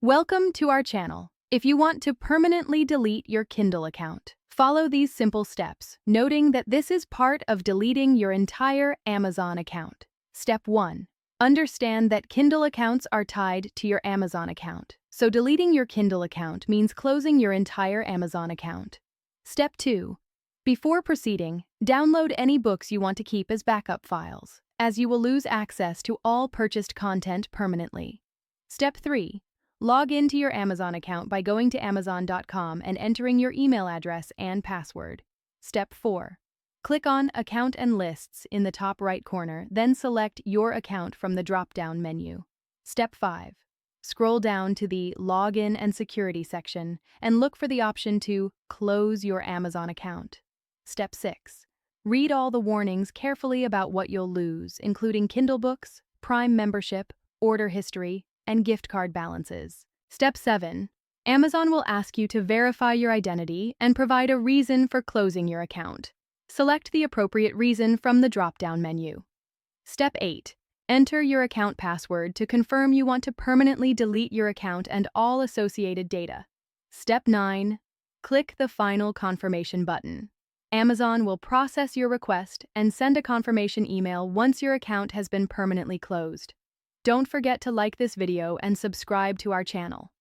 Welcome to our channel. If you want to permanently delete your Kindle account, follow these simple steps, noting that this is part of deleting your entire Amazon account. Step 1. Understand that Kindle accounts are tied to your Amazon account, so deleting your Kindle account means closing your entire Amazon account. Step 2. Before proceeding, download any books you want to keep as backup files, as you will lose access to all purchased content permanently. Step 3. Log into your Amazon account by going to Amazon.com and entering your email address and password. Step 4. Click on Account and Lists in the top right corner, then select your account from the drop-down menu. Step 5. Scroll down to the Login and Security section and look for the option to Close your Amazon account. Step 6. Read all the warnings carefully about what you'll lose, including Kindle books, Prime membership, order history, and gift card balances. Step 7. Amazon will ask you to verify your identity and provide a reason for closing your account. Select the appropriate reason from the drop-down menu. Step 8. Enter your account password to confirm you want to permanently delete your account and all associated data. Step 9. Click the final confirmation button. Amazon will process your request and send a confirmation email once your account has been permanently closed. Don't forget to like this video and subscribe to our channel.